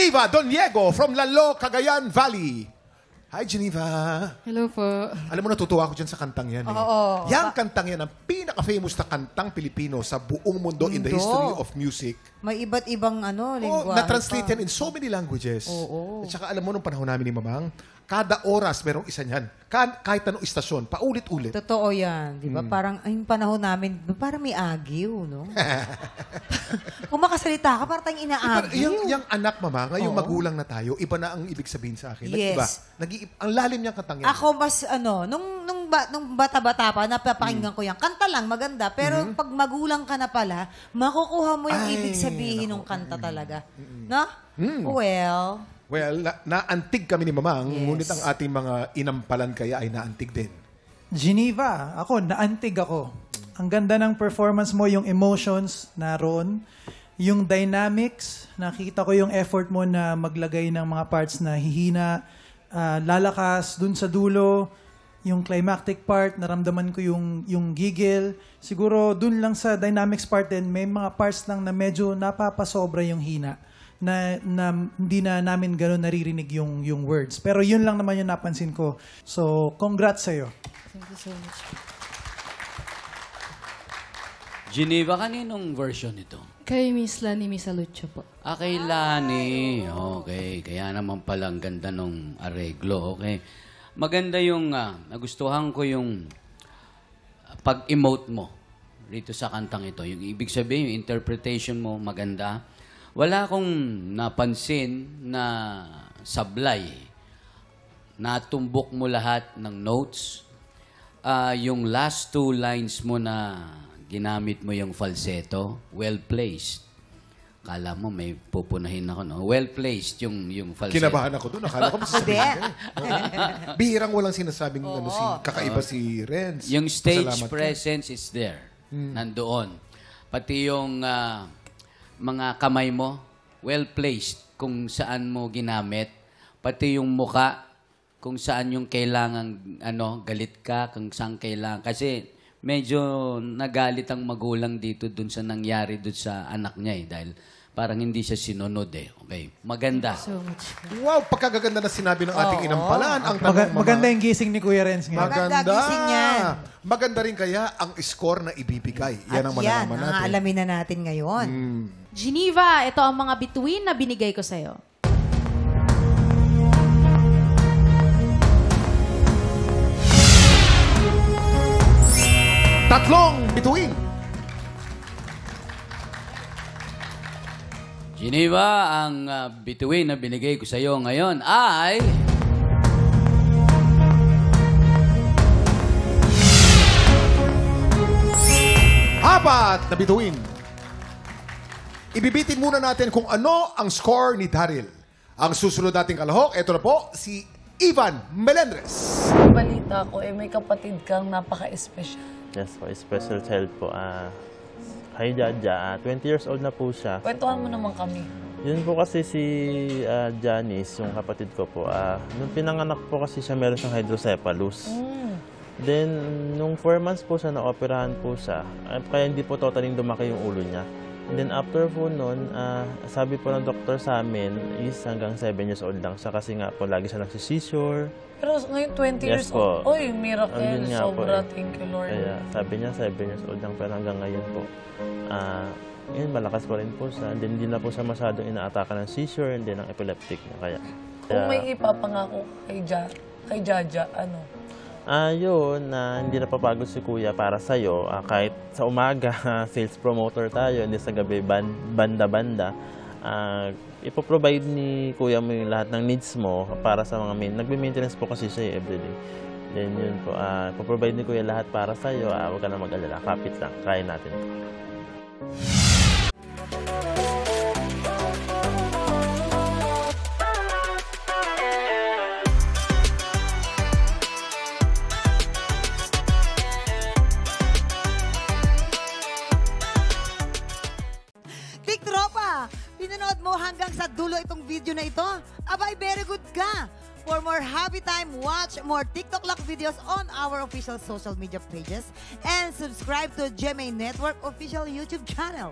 Geneva Doniego from Lalo, Cagayan Valley. Hi, Geneva. Hello po. Alam mo, natutuwa ako dyan sa kantang yan. Oo. Yang kantang yan, ang pinaka-famous na kantang Pilipino sa buong mundo in the history of music. May iba't ibang lingwahe na-translate pa. yan in so many languages. Oo. At saka alam mo, nung panahon namin ni Mamang, kada oras merong isa niyan. Kahit anong istasyon, paulit-ulit. Totoo yan, di ba? Parang yung panahon namin, parang may agiw, no? Kung makasalita ka, parang tayong inaagiw. Yung anak, Mama, ngayong Oo. magulang na tayo, iba na ang ibig sabihin sa akin. Yes. Ang lalim niyang kantang yan. Ako mas, nung bata-bata pa, napapakinggan ko yan. Kanta lang, maganda. Pero pag magulang ka na pala, makukuha mo yung ibig sabihin ng kanta talaga. No? Well, naantig kami ni Mamang, Yes. ngunit ang ating mga inampalan kaya ay naantig din. Geneva, naantig ako. Ang ganda ng performance mo, yung emotions naroon, yung dynamics, nakita ko yung effort mo na maglagay ng mga parts na hihina, lalakas dun sa dulo, yung climactic part, naramdaman ko yung gigil. Siguro dun lang sa dynamics part din, may mga parts lang na medyo napapasobra yung hina. Na hindi na namin gano'n naririnig yung words. Pero yun lang naman yung napansin ko. So, congrats sa'yo. Thank you so much. Geneva, kaninong version ito? Kay Miss Lani Misalucho po. Kay Lani. Okay. Kaya naman pala ang ganda nung areglo. Okay. Maganda yung, nagustuhan ko yung pag-emote mo rito sa kantang ito. Yung ibig sabihin, yung interpretation mo maganda. Wala akong napansin na sablay. Natumbok mo lahat ng notes. Yung last two lines mo na ginamit mo yung falsetto, well-placed. Kala mo may pupunahin ako, no? Well-placed yung falsetto. Kinabahan ako doon. Akala ko masasabihin ko. Bihirang walang sinasabing kakaiba si Renz. Yung stage Pasalamat presence is there. Nandoon. Pati yung mga kamay mo, well-placed kung saan mo ginamit. Pati yung muka, kung saan yung kailangan, galit ka, kung saan kailangan. Kasi medyo nagalit ang magulang dito dun sa nangyari dun sa anak niya dahil parang hindi siya sinunod Okay. Maganda. So much. Wow, pagkagaganda na sinabi ng ating inampalan. Ang tanong, Mama, Maganda yung gising ni Kuya Renz ngayon. Maganda gising yan. Maganda rin kaya ang score na ibibigay. Yan ang At yan, malalaman ang natin. aalamin na natin ngayon. Geneva, ito ang mga bituin na binigay ko sa'yo. Tatlong bituin. Geneva, ang bituin na binigay ko sa iyo ngayon ay... Apat na bituin. Ibibitin muna natin kung ano ang score ni Daryl. Ang susunod nating kalahok, ito na po, si Ivan Melendres. Balita ko, may kapatid kang napaka-espesyal. Yes po, special child po. Kay Jaja, 20 years old na po siya. Kwentuhan mo naman kami. Yun po kasi si Janice, yung kapatid ko po. Nung pinanganak po kasi siya, meron siyang hydrocephalus. Then, nung 4 months po siya, na-operahan po siya. Kaya hindi po totally lumaki yung ulo niya. And then after po nun, sabi po ng doktor sa amin is hanggang 7 years old lang siya kasi nga po lagi siya nagsisisure. Pero ngayon 20 years old. Oy, miracle. Ayun nga po, Sobra. Thank you, Lord. Kaya sabi niya 7 years old lang pero hanggang ngayon po. Yun, malakas pa rin po siya. And then hindi na po siya masyadong inaataka ng seizure and then ng epileptic niya. Kung may ipapangako kay Jaja, ano? Yun, hindi napapagod si Kuya para sa'yo. Kahit sa umaga, sales promoter tayo, hindi sa gabi, banda-banda. Ipoprovide ni Kuya mo yung lahat ng needs mo para sa mga nagme-maintenance po kasi siya everyday. Then yun po, ipoprovide ni Kuya lahat para sa'yo. Huwag ka na mag-alala, kapit lang, kaya natin. Pinanood mo hanggang sa dulo itong video na ito? Abay, very good ka! For more happy time, watch more TikTok Lock videos on our official social media pages and subscribe to GMA Network official YouTube channel.